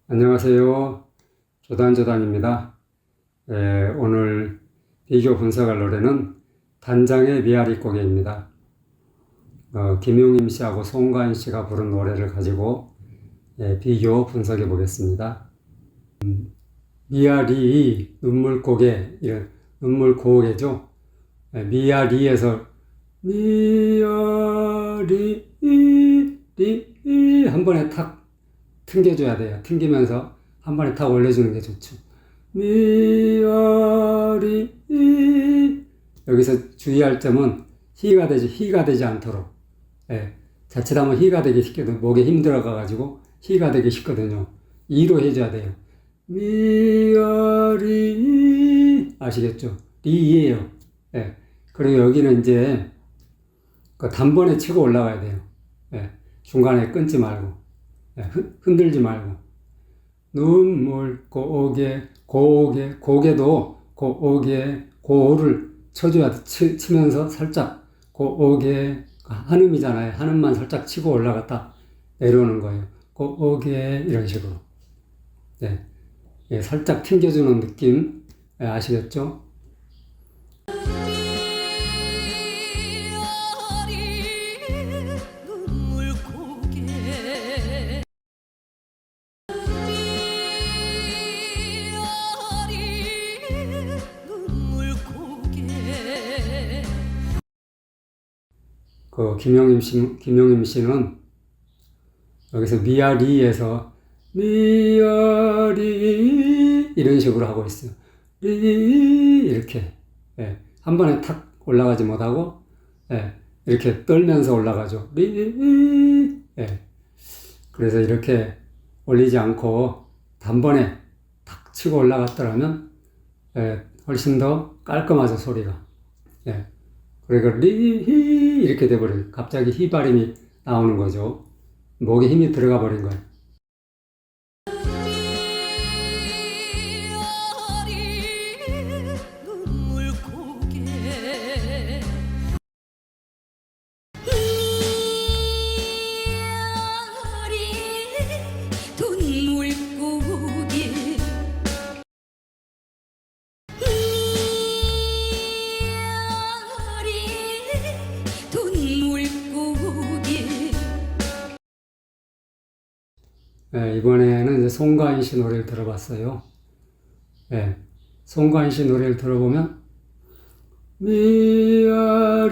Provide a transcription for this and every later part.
안녕하세요. 조단조단입니다. 오늘 비교 분석할 노래는 단장의 메아리 고개입니다. 김용임 씨하고 송가인 씨가 부른 노래를 가지고 비교 분석해 보겠습니다. 미아리, 눈물 고개, 이런 눈물 고개죠. 미아리에서 미아리, 리, 한 번에 탁 튕겨줘야 돼요. 튕기면서 한 번에 탁 올려주는 게 좋죠. 미아리, 여기서 주의할 점은 히가 되지 않도록. 자칫하면 히가 되기 쉽거든요. 목에 힘 들어가가지고 히가 되기 쉽거든요. 이로 해줘야 돼요. 미아리, 아시겠죠? 리예요. 그리고 여기는 이제 그 단번에 치고 올라가야 돼요. 중간에 끊지 말고. 흔들지 말고. 눈물 고개도 고를 쳐줘야 돼. 치면서 살짝 고개, 한음이잖아요. 한음만 살짝 치고 올라갔다 내려오는 거예요. 고개, 이런 식으로. 살짝 튕겨주는 느낌. 아시겠죠? 김용임 씨는 여기서 미아리에서 미아리 이런 식으로 하고 있어요. 이렇게. 한 번에 탁 올라가지 못하고, 이렇게 떨면서 올라가죠. 그래서 이렇게 올리지 않고 단번에 탁 치고 올라갔더라면, 훨씬 더 깔끔하죠, 소리가. 그러니까 리 이렇게 돼버려요. 갑자기 히 발음이 나오는 거죠. 목에 힘이 들어가 버린 거예요. 이번에는 이제 송가인 씨 노래를 들어봤어요. 송가인 씨 노래를 들어보면 미아리,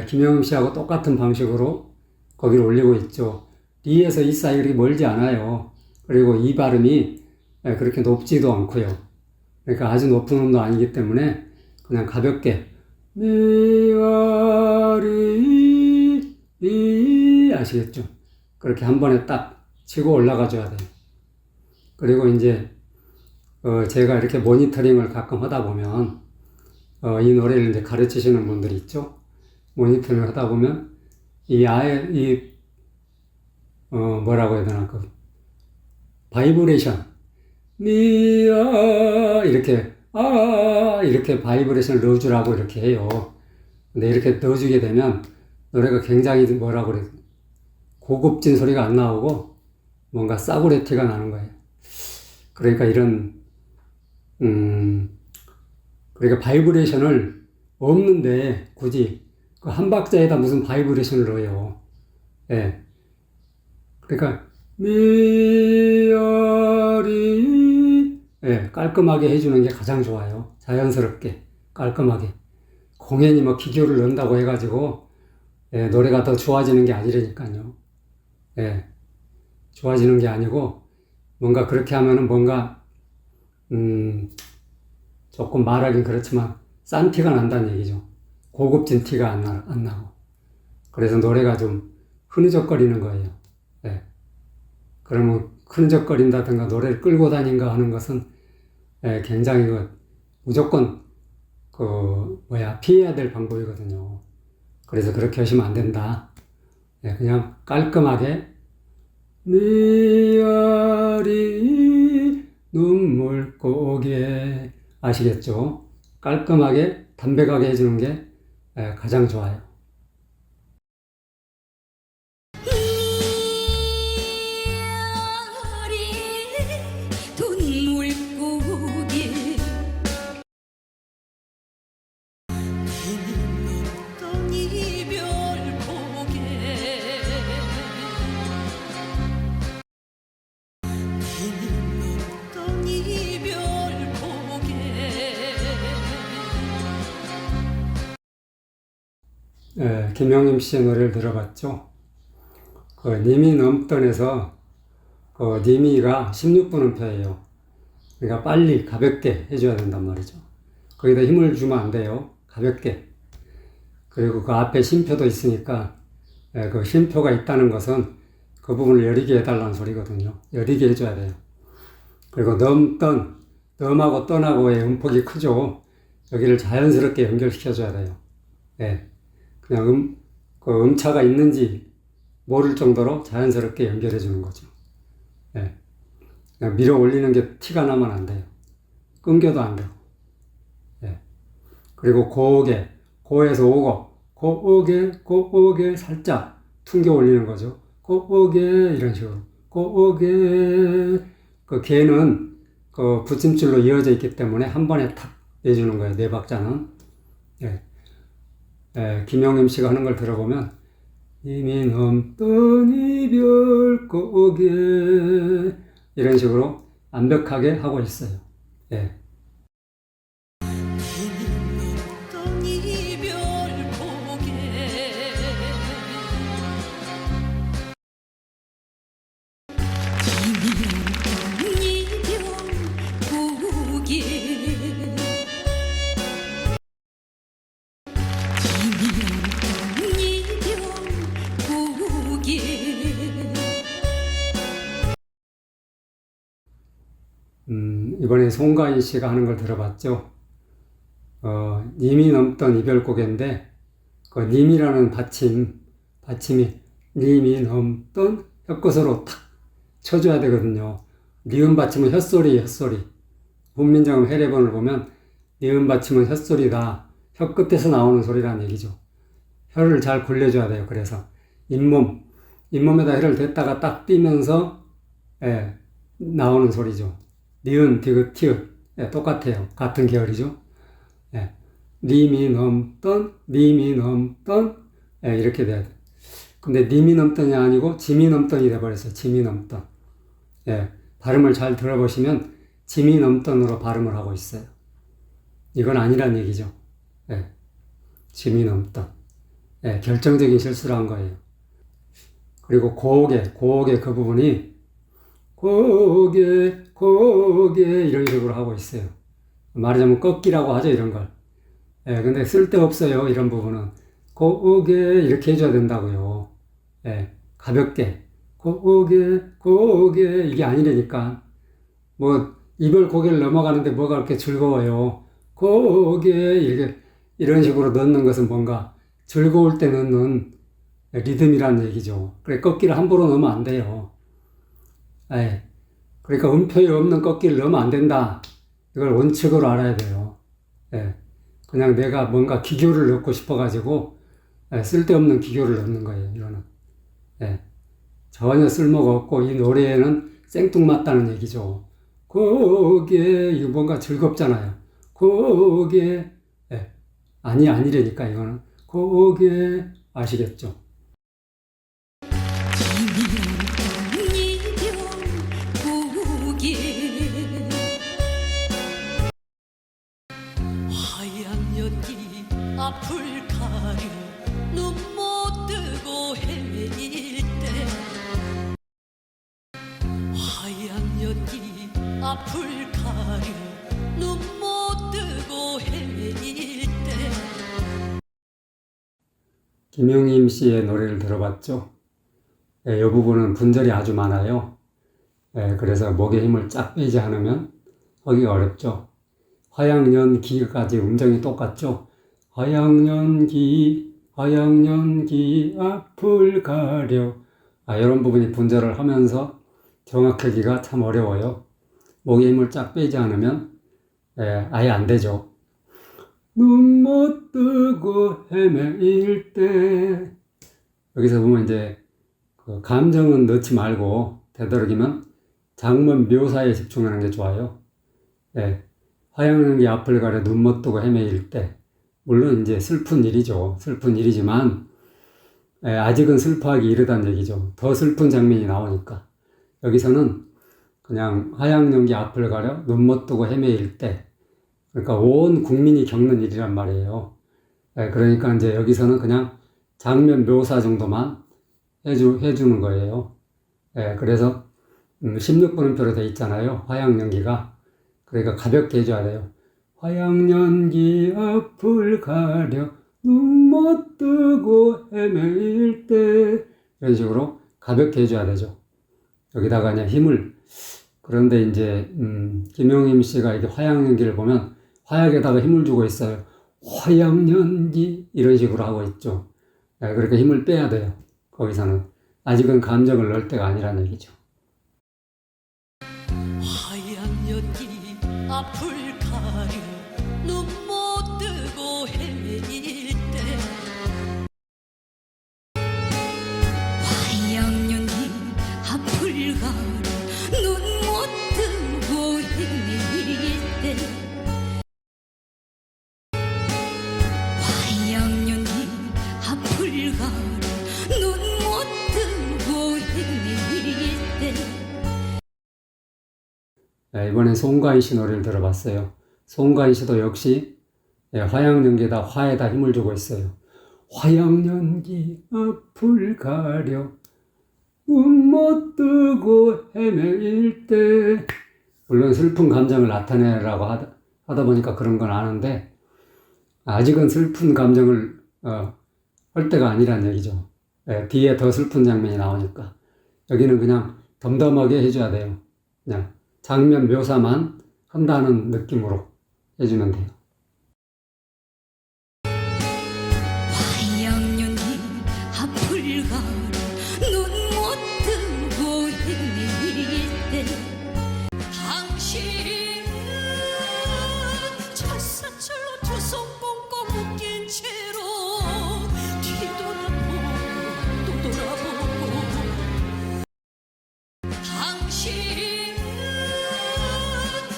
김영임 씨하고 똑같은 방식으로 거기를 올리고 있죠. 리에서 이 사이 그렇게 멀지 않아요. 그리고 이 발음이 그렇게 높지도 않고요. 그러니까 아주 높은 음도 아니기 때문에 그냥 가볍게 미아리, 아시겠죠? 그렇게 한 번에 딱 치고 올라가 줘야 돼요. 그리고 이제 제가 이렇게 모니터링을 가끔 하다 보면 이 노래를 이제 가르치시는 분들이 있죠. 모니터링을 하다 보면 뭐라고 해야 되나, 바이브레이션, 이렇게 바이브레이션을 넣어주라고 이렇게 해요. 근데 이렇게 넣어주게 되면 노래가 굉장히 뭐라고 그래, 고급진 소리가 안 나오고 뭔가 싸구려 티가 나는 거예요. 그러니까 그러니까 바이브레이션을 없는데 굳이 그 한 박자에다 무슨 바이브레이션을 넣어요. 그러니까 미아리, 깔끔하게 해주는 게 가장 좋아요. 자연스럽게, 깔끔하게. 공연히 뭐 기교를 넣는다고 해가지고 노래가 더 좋아지는 게 아니라니까요. 좋아지는 게 아니고 뭔가 그렇게 하면은 뭔가 조금 말하긴 그렇지만 싼 티가 난다는 얘기죠. 고급진 티가 안 나고. 그래서 노래가 좀 흐느적거리는 거예요. 그러면 흐느적거린다든가 노래를 끌고 다닌가 하는 것은 굉장히 무조건 피해야 될 방법이거든요. 그래서 그렇게 하시면 안 된다. 그냥 깔끔하게 미아리 눈물 고개, 아시겠죠? 깔끔하게 담백하게 해주는 게 가장 좋아요. 김영임 씨의 노래를 들어봤죠. 그 님이 넘던에서 그 님이가 16분음표예요. 그러니까 빨리 가볍게 해줘야 된단 말이죠. 거기다 힘을 주면 안 돼요. 가볍게. 그리고 그 앞에 쉼표도 있으니까 그 쉼표가 있다는 것은 그 부분을 여리게 해달라는 소리거든요. 여리게 해줘야 돼요. 그리고 넘던, 넘하고 떤하고의 음폭이 크죠. 여기를 자연스럽게 연결시켜줘야 돼요. 예. 그냥 그 음차가 있는지 모를 정도로 자연스럽게 연결해 주는 거죠. 예. 그냥 밀어 올리는 게 티가 나면 안 돼요. 끊겨도 안 되고. 예. 그리고 고개, 고에서 오고, 고개 살짝 퉁겨 올리는 거죠. 고개, 이런 식으로. 고개, 그 개는 그 붙임줄로 이어져 있기 때문에 한 번에 탁 내주는 거예요. 네 박자는. 예. 김영임 씨가 하는 걸 들어보면, 이미 넘던 이별 고개, 이런 식으로 완벽하게 하고 있어요. 예. 넘던 이별 고개 넘던 이별 고개 넘던 이별 고개 이번에 송가인 씨가 하는 걸 들어봤죠. 님이 넘던 이별곡인데, 그 님이라는 받침이 님이 넘던 혓끝으로 탁 쳐줘야 되거든요. 니은 받침은 혓소리예요, 혓소리. 훈민정음 해례본을 보면 니은 받침은 혓소리다. 혀끝에서 나오는 소리라는 얘기죠. 혀를 잘 굴려줘야 돼요. 그래서 잇몸에다 혀를 댔다가 딱 띄면서 나오는 소리죠. 니은, 디귿, 티읕 똑같아요. 같은 계열이죠. 님이 넘던 이렇게 돼야 돼. 근데 님이 넘던이 아니고 짐이 넘던이 돼버렸어요. 짐이 넘던. 발음을 잘 들어보시면 짐이 넘던으로 발음을 하고 있어요. 이건 아니란 얘기죠. 짐이 넘던. 결정적인 실수를 한 거예요. 그리고 고개 그 부분이 고개 이런 식으로 하고 있어요. 말하자면 꺾기라고 하죠, 이런 걸. 근데 쓸데없어요, 이런 부분은. 고개 이렇게 해줘야 된다고요. 가볍게 고개 이게 아니라니까. 뭐 이별 고개를 넘어가는데 뭐가 그렇게 즐거워요. 고개 이렇게 이런 식으로 넣는 것은 뭔가 즐거울 때 넣는 리듬이라는 얘기죠. 그래 꺾기를 함부로 넣으면 안 돼요. 그러니까 음표에 없는 꺾기를 넣으면 안 된다. 이걸 원칙으로 알아야 돼요. 그냥 내가 뭔가 기교를 넣고 싶어가지고 쓸데없는 기교를 넣는 거예요. 이거는 전혀 쓸모가 없고 이 노래에는 생뚱맞다는 얘기죠. 고개 이거 뭔가 즐겁잖아요. 고개 아니라니까 이거는 고개 아시겠죠? 하얀 연기 앞을 가려 눈 못 뜨고 헤매일 때 하얀 연기 앞을 가려 눈 못 뜨고 헤매일 때 김영임 씨의 노래를 들어봤죠? 이 부분은 분절이 아주 많아요. 그래서 목에 힘을 쫙 빼지 않으면 하기가 어렵죠. 화양연기까지 음정이 똑같죠. 화양연기 앞을 가려. 이런 부분이 분절을 하면서 정확하기가 참 어려워요. 목에 힘을 쫙 빼지 않으면 아예 안 되죠. 눈 못 뜨고 헤매일 때 여기서 보면 이제 그 감정은 넣지 말고 되도록이면 장문 묘사에 집중하는 게 좋아요. 화양연기 앞을 가려 눈 못 뜨고 헤매일 때 물론 이제 슬픈 일이죠. 슬픈 일이지만 아직은 슬퍼하기 이르다는 얘기죠. 더 슬픈 장면이 나오니까 여기서는 그냥 화양연기 앞을 가려 눈 못 뜨고 헤매일 때 그러니까 온 국민이 겪는 일이란 말이에요. 그러니까 이제 여기서는 그냥 장면 묘사 정도만 해주는 거예요. 예, 그래서 16분음표로 돼 있잖아요. 화양연기가. 그러니까 가볍게 해줘야 돼요. 화양연기 앞을 가려 눈 못 뜨고 헤매일 때 이런 식으로 가볍게 해줘야 되죠. 여기다가 그냥 힘을 그런데 이제 김용임 씨가 이렇게 화양연기를 보면 화약에다가 힘을 주고 있어요. 화양연기 이런 식으로 하고 있죠. 네, 그러니까 힘을 빼야 돼요. 거기서는 아직은 감정을 넣을 때가 아니라는 얘기죠. 하얀 연기 앞을 가려 눈 못 뜨고 헤매일 때 하얀 연기 앞을 가려 눈 못 뜨고 헤매일 때 하얀 연기 앞을 가려 눈 못 뜨고 헤매일 때 네, 이번엔 송가인 씨 노래를 들어봤어요. 송가인 씨도 역시 화양연기에다 화에다 힘을 주고 있어요. 화양연기 앞을 가려 눈 못 뜨고 헤매일 때 물론 슬픈 감정을 나타내라고 하다 보니까 그런 건 아는데 아직은 슬픈 감정을 할 때가 아니란 얘기죠. 뒤에 더 슬픈 장면이 나오니까 여기는 그냥 덤덤하게 해줘야 돼요. 그냥 장면 묘사만 한다는 느낌으로 해주면 돼요. 하얀 연기 앞을 가려 눈 못 뜨고 헤매일 때 당신은 철사철로 두 손 꽁꽁 묶인 채로 뒤돌아보고 또 돌아보고 당신은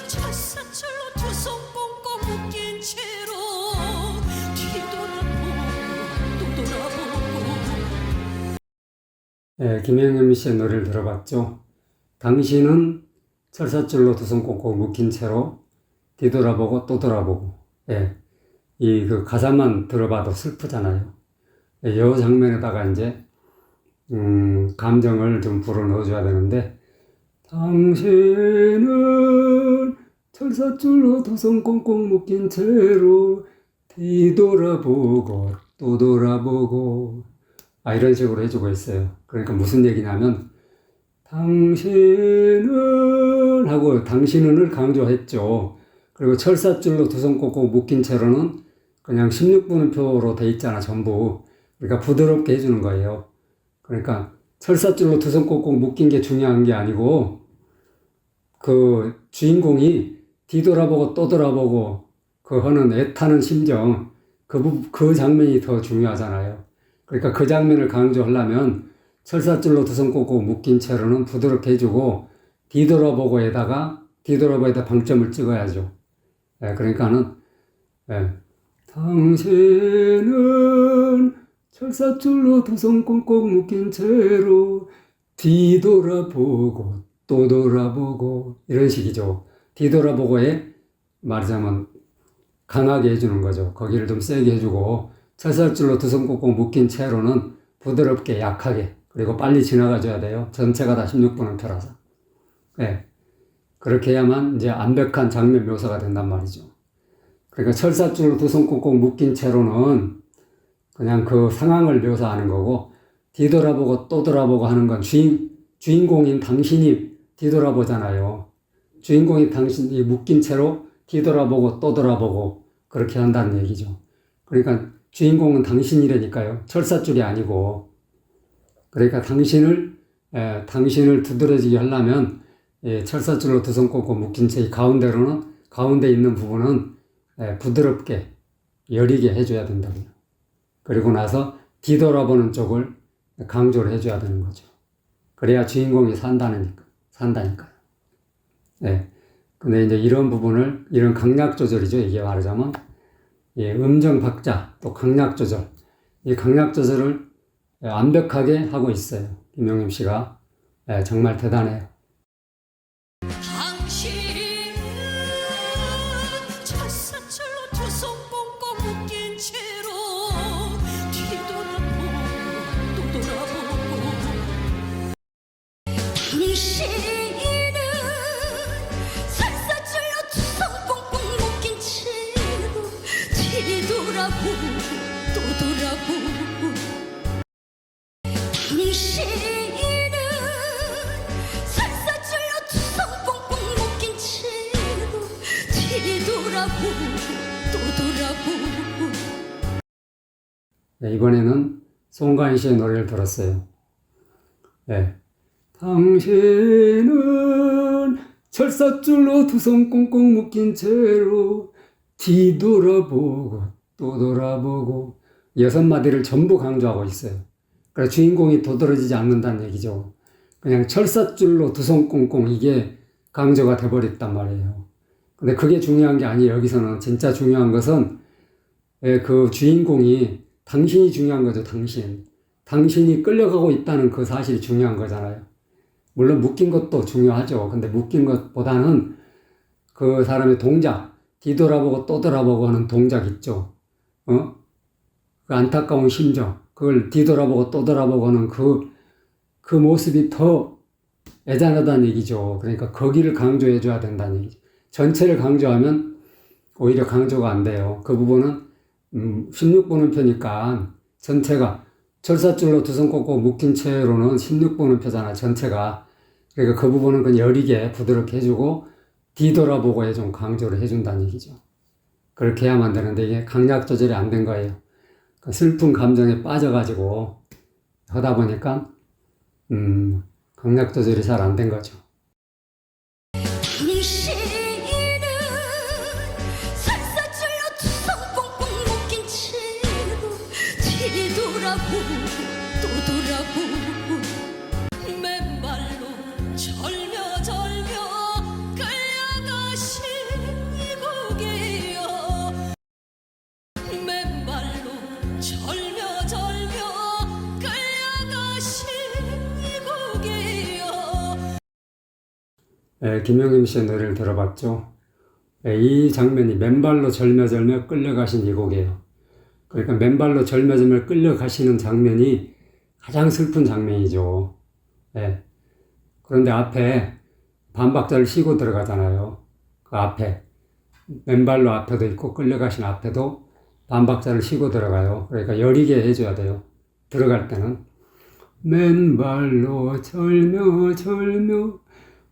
철사철로 두 손 꽁꽁 묶인 채로 뒤돌아보고 또 돌아보고 김영임 씨의 노래를 들어봤죠. 당신은 철사줄로 두 손 꽁꽁 묶인 채로 뒤돌아보고 또 돌아보고. 이 그 가사만 들어봐도 슬프잖아요. 이 장면에다가 이제 감정을 좀 불어 넣어줘야 되는데 당신은 철사줄로 두 손 꽁꽁 묶인 채로 뒤돌아보고 또 돌아보고 이런 식으로 해주고 있어요. 그러니까 무슨 얘기냐면 당신은 하고 당신은을 강조했죠. 그리고 철사줄로 두 손 꽁꽁 묶인 채로는 그냥 16분음표로 돼 있잖아 전부. 그러니까 부드럽게 해주는 거예요. 그러니까 철사줄로 두 손 꽁꽁 묶인 게 중요한 게 아니고 그 주인공이 뒤돌아보고 또 돌아보고 그 하는 애타는 심정 그 장면이 더 중요하잖아요. 그러니까 그 장면을 강조하려면 철사줄로 두 손 꽁꽁 묶인 채로는 부드럽게 해주고 뒤돌아보고에다 방점을 찍어야죠. 그러니까는 당신은 철사줄로 두 손 꽁꽁 묶인 채로 뒤돌아보고 또 돌아보고 이런 식이죠. 뒤돌아보고에 말하자면 강하게 해주는 거죠. 거기를 좀 세게 해주고 철사줄로 두 손 꽁꽁 묶인 채로는 부드럽게 약하게 그리고 빨리 지나가줘야 돼요. 전체가 다 16분음표라서. 그렇게 해야만 이제 완벽한 장면 묘사가 된단 말이죠. 그러니까 철사줄로 두 손 꽁꽁 묶인 채로는 그냥 그 상황을 묘사하는 거고 뒤돌아보고 또 돌아보고 하는 건 주인공인 당신이 뒤돌아보잖아요. 주인공인 당신이 묶인 채로 뒤돌아보고 또 돌아보고 그렇게 한다는 얘기죠. 그러니까 주인공은 당신이라니까요. 철사줄이 아니고. 그러니까 당신을 두드러지게 하려면 철사줄로 두 손 꽁꽁 묶인 채 가운데 있는 부분은 부드럽게 여리게 해줘야 된다고요. 그리고 나서 뒤돌아보는 쪽을 강조를 해줘야 되는 거죠. 그래야 주인공이 산다니까요. 근데 이제 이런 부분을, 이런 강약 조절이죠. 이게 말하자면, 음정 박자, 또 강약 조절. 이 강약 조절을 완벽하게 하고 있어요. 김용임 씨가. 정말 대단해요. 당신은 철사철로 두 손 꽁꽁 묶인 채로 뒤돌아보고 또 돌아보고 당신은 살사줄로 두 손 꽁꽁 묶인 채로 뒤돌아보고 또 돌아보고. 네, 이번에는 송가인 씨의 노래를 들었어요. 네. 당신은 철사줄로 두 손 꽁꽁 묶인 채로 뒤돌아보고 또 돌아보고 6마디를 전부 강조하고 있어요. 그래서 주인공이 도드라지지 않는다는 얘기죠. 그냥 철사줄로 두 손 꽁꽁 이게 강조가 돼버렸단 말이에요. 근데 그게 중요한 게 아니에요. 여기서는 진짜 중요한 것은 그 주인공이 당신이 중요한 거죠. 당신이 끌려가고 있다는 그 사실이 중요한 거잖아요. 물론 묶인 것도 중요하죠. 근데 묶인 것보다는 그 사람의 동작, 뒤돌아보고 또 돌아보고 하는 동작 있죠. 그 안타까운 심정, 그걸 뒤돌아보고 또 돌아보고 하는 그 모습이 더 애잔하다는 얘기죠. 그러니까 거기를 강조해 줘야 된다는 얘기죠. 전체를 강조하면 오히려 강조가 안 돼요. 그 부분은 16분음표니까 전체가 철사줄로 두 손 꽂고 묶인 채로는 16분음표잖아, 전체가. 그러니까 그 부분은 그냥 여리게 부드럽게 해주고 뒤돌아보고에 좀 강조를 해준다는 얘기죠. 그렇게 해야만 되는데 이게 강약 조절이 안 된 거예요. 그 슬픈 감정에 빠져가지고 하다 보니까 강약 조절이 잘 안 된 거죠. 당신은 살사줄로 두 손 꽁꽁 묶인 채로 뒤돌아보고 또 돌아보고 맨발로 절며 끌려가신 이국이여. 맨발로 절며 끌려가신 이국이여. 김영임 씨의 노래를 들어봤죠. 이 장면이 맨발로 절며 끌려가신 이 곡이에요. 그러니까 맨발로 절며 끌려가시는 장면이 가장 슬픈 장면이죠. 그런데 앞에 반박자를 쉬고 들어가잖아요. 그 앞에 맨발로 앞에도 있고 끌려가신 앞에도 반박자를 쉬고 들어가요. 그러니까 여리게 해줘야 돼요. 들어갈 때는 맨발로 절며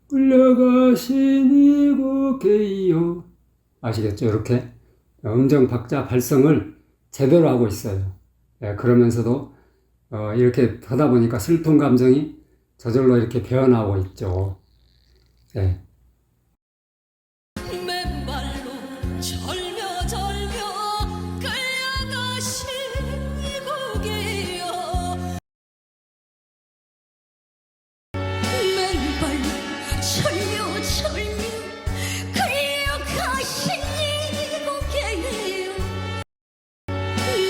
끌려가신 이곳에요. 아시겠죠? 이렇게 음정 박자 발성을 제대로 하고 있어요. 그러면서도 이렇게 하다 보니까 슬픈 감정이 저절로 이렇게 배어나오고 있죠. 맨발로 절며 끌려가신 이국이여. 맨발로 절며 끌려가신 이국이여.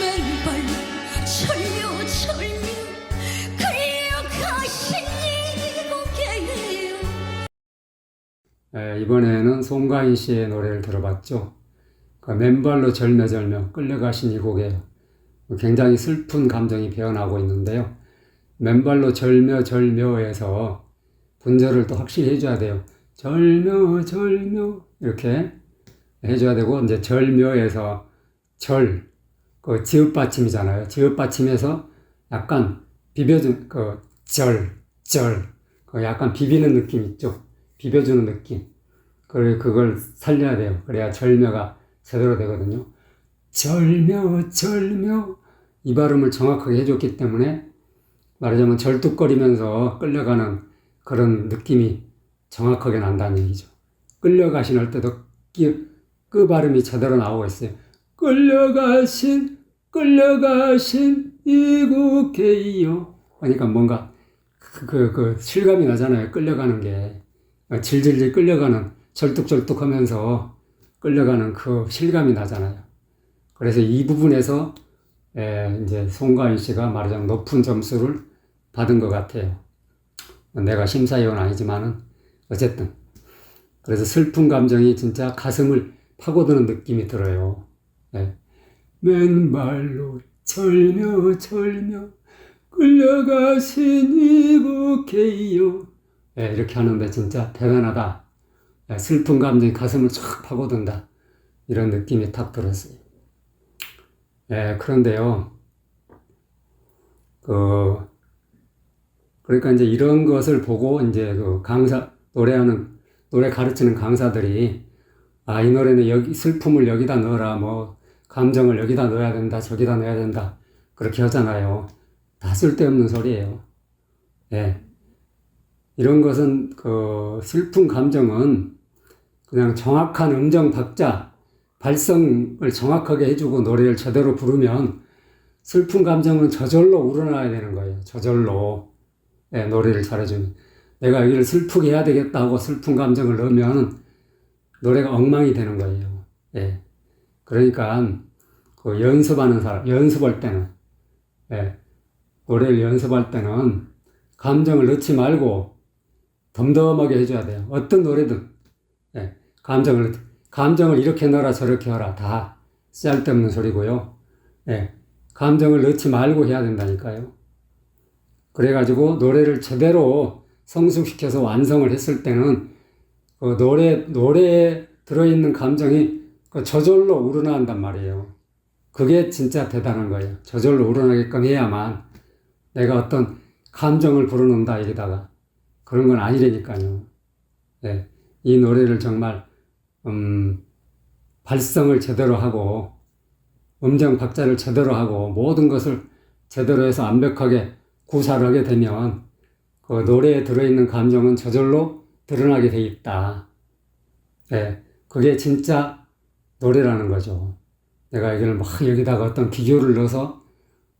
맨발로 절며 끌려가신 이국이여. 이번에는 송가인 씨의 노래를 들어봤죠. 그 맨발로 절며 끌려가신 이 곡에 굉장히 슬픈 감정이 배어나고 있는데요. 맨발로 절며에서 분절을 또 확실히 해줘야 돼요. 절며 이렇게 해줘야 되고, 이제 절며에서 그 지읒받침이잖아요. 지읒받침에서 약간 비벼준 그 약간 비비는 느낌 있죠. 비벼주는 느낌. 그걸 살려야 돼요. 그래야 절며가 제대로 되거든요. 절며 이 발음을 정확하게 해줬기 때문에 말하자면 절뚝거리면서 끌려가는 그런 느낌이 정확하게 난다는 얘기죠. 끌려가신 할 때도 끄 발음이 제대로 나오고 있어요. 끌려가신 이국에요. 그러니까 뭔가 그 실감이 나잖아요. 끌려가는 게 질질질 끌려가는, 절뚝절뚝 하면서 끌려가는 그 실감이 나잖아요. 그래서 이 부분에서 이제 송가인 씨가 말하자면 높은 점수를 받은 것 같아요. 내가 심사위원 아니지만은 어쨌든 그래서 슬픈 감정이 진짜 가슴을 파고드는 느낌이 들어요. 맨발로 절며 끌려가신 이국에요. 이렇게 하는데 진짜 대단하다. 슬픈 감정이 가슴을 쫙 파고든다. 이런 느낌이 탁 들었어요. 그런데요, 그러니까 이제 이런 것을 보고 이제 노래 가르치는 강사들이, 이 노래는 슬픔을 여기다 넣어라, 뭐, 감정을 여기다 넣어야 된다, 저기다 넣어야 된다, 그렇게 하잖아요. 다 쓸데없는 소리예요. 예. 이런 것은, 슬픈 감정은 그냥 정확한 음정 박자, 발성을 정확하게 해주고 노래를 제대로 부르면 슬픈 감정은 저절로 우러나야 되는 거예요. 저절로. 노래를 잘해주면. 내가 여기를 슬프게 해야 되겠다 하고 슬픈 감정을 넣으면 노래가 엉망이 되는 거예요. 그러니까 연습하는 사람, 연습할 때는, 노래를 연습할 때는 감정을 넣지 말고 덤덤하게 해줘야 돼요. 어떤 노래든. 감정을 이렇게 넣어라 저렇게 하라 다 쓸데없는 소리고요. 감정을 넣지 말고 해야 된다니까요. 그래가지고 노래를 제대로 성숙시켜서 완성을 했을 때는 노래에 들어있는 감정이 저절로 우러나온단 말이에요. 그게 진짜 대단한 거예요. 저절로 우러나게끔 해야만 내가 어떤 감정을 불어넣는다 여기다가 그런 건 아니라니까요. 이 노래를 정말 발성을 제대로 하고 음정 박자를 제대로 하고 모든 것을 제대로 해서 완벽하게 구사를 하게 되면 그 노래에 들어있는 감정은 저절로 드러나게 돼 있다. 그게 진짜 노래라는 거죠. 내가 이걸 막 여기다가 어떤 기교를 넣어서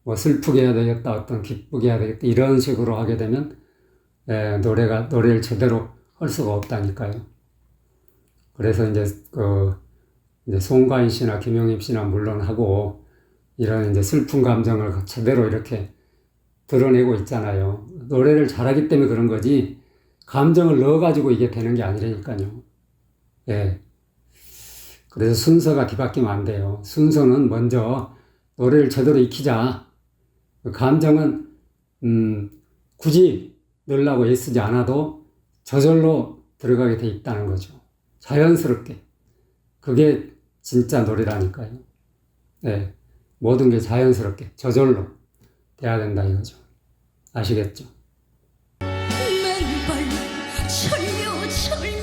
뭐 슬프게 해야 되겠다, 어떤 기쁘게 해야 되겠다 이런 식으로 하게 되면 노래를 제대로 할 수가 없다니까요. 그래서 이제 이제 송가인 씨나 김용임 씨나 물론 하고 이런 이제 슬픈 감정을 제대로 이렇게 드러내고 있잖아요. 노래를 잘하기 때문에 그런 거지 감정을 넣어가지고 이게 되는 게 아니라니까요. 그래서 순서가 뒤바뀌면 안 돼요. 순서는 먼저 노래를 제대로 익히자. 감정은 굳이 넣으려고 애쓰지 않아도 저절로 들어가게 돼 있다는 거죠. 자연스럽게. 그게 진짜 노래라니까요. 모든 게 자연스럽게 저절로 돼야 된다 이거죠. 아시겠죠? 맨발 철려 철려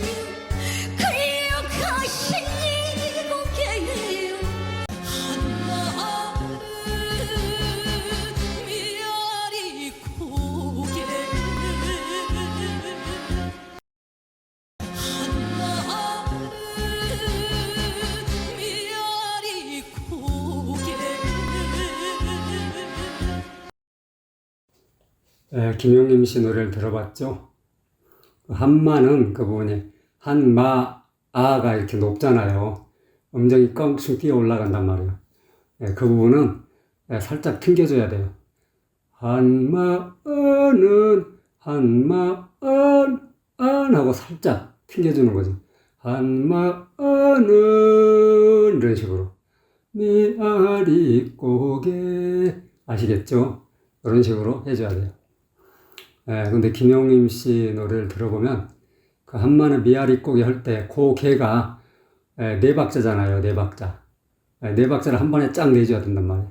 끌려가신 이곡에 한마음 미아리 고개 한마음 미아리 고개 김용림 씨 노래를 들어봤죠? 한마는 그 부분이 한마 아가 이렇게 높잖아요. 음정이 껑충 뛰어 올라간단 말이에요. 그 부분은 살짝 튕겨줘야 돼요. 한마는 한마안 안 하고 살짝 튕겨주는 거죠. 한마는 이런 식으로 미아리 고개 아시겠죠? 이런 식으로 해줘야 돼요. 근데 김용림 씨 노래를 들어보면 그 한마는 미아리 고개 할 때 그 개가 네 박자잖아요. 네 박자. 네 박자를 한 번에 쫙 내줘야 된단 말이에요.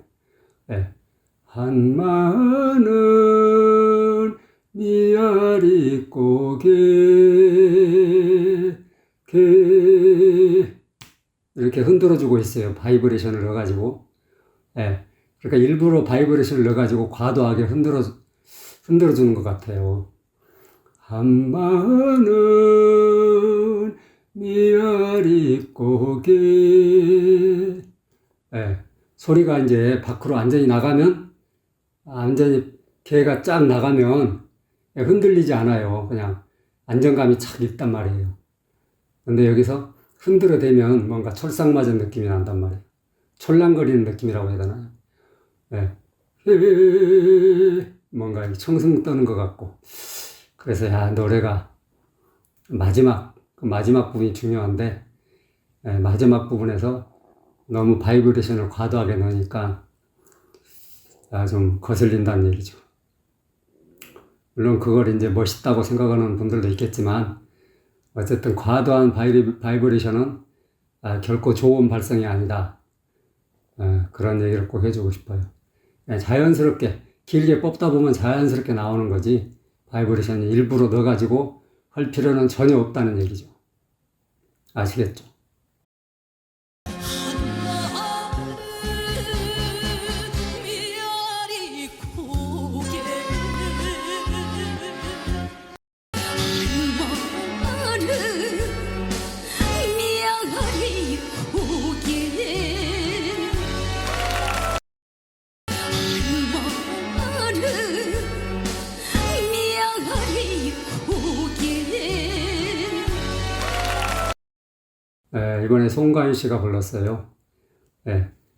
한마는 미아리 고개 개 이렇게 흔들어주고 있어요. 바이브레이션을 넣어가지고. 그러니까 일부러 바이브레이션을 넣어가지고 과도하게 흔들어주는 것 같아요. 한마는 미아리 고개. 소리가 이제 밖으로 완전히 나가면, 완전히 개가 쫙 나가면 흔들리지 않아요. 그냥 안정감이 착 있단 말이에요. 근데 여기서 흔들어대면 뭔가 철상 맞은 느낌이 난단 말이에요. 촐랑거리는 느낌이라고 해야 되나요? 뭔가 청승 떠는 것 같고. 그래서 노래가 그 마지막 부분이 중요한데, 마지막 부분에서 너무 바이브레이션을 과도하게 넣으니까 좀 거슬린다는 얘기죠. 물론 그걸 이제 멋있다고 생각하는 분들도 있겠지만, 어쨌든 과도한 바이브레이션은 결코 좋은 발성이 아니다. 그런 얘기를 꼭 해주고 싶어요. 자연스럽게 길게 뽑다 보면 자연스럽게 나오는 거지 바이브레이션이 일부러 넣어가지고 할 필요는 전혀 없다는 얘기죠. 아시겠죠? 미아리 고개 한마는 미아리 고개 한마는 미아리 고개 이번에 송가인 씨가 불렀어요.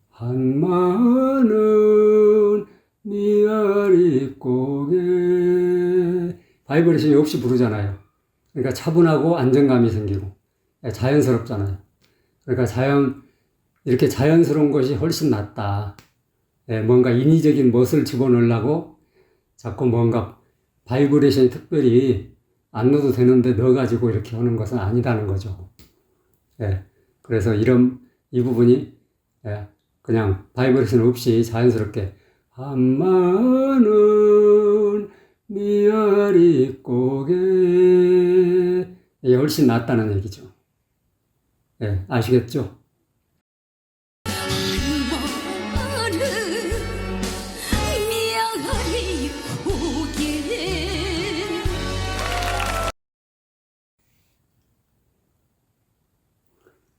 한마는 미아리 고개 바이브레이션이 없이 부르잖아요. 그러니까 차분하고 안정감이 생기고 자연스럽잖아요. 그러니까 이렇게 자연스러운 것이 훨씬 낫다. 뭔가 인위적인 멋을 집어넣으려고 자꾸 뭔가 바이브레이션이 특별히 안 넣어도 되는데 넣어가지고 이렇게 하는 것은 아니다는 거죠. 그래서 이 부분이 그냥 바이브레이션 없이 자연스럽게 한마는 미아리 고개 이게 훨씬 낫다는 얘기죠. 아시겠죠? 한마는 미아리 고개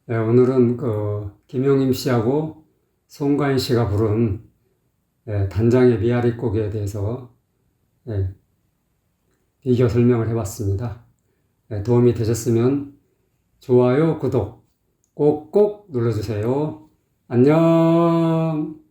오늘은 김용임 씨하고 송가인 씨가 부른 단장의 미아리 고개에 대해서 비교 설명을 해봤습니다. 도움이 되셨으면 좋아요, 구독 꼭꼭 눌러주세요. 안녕.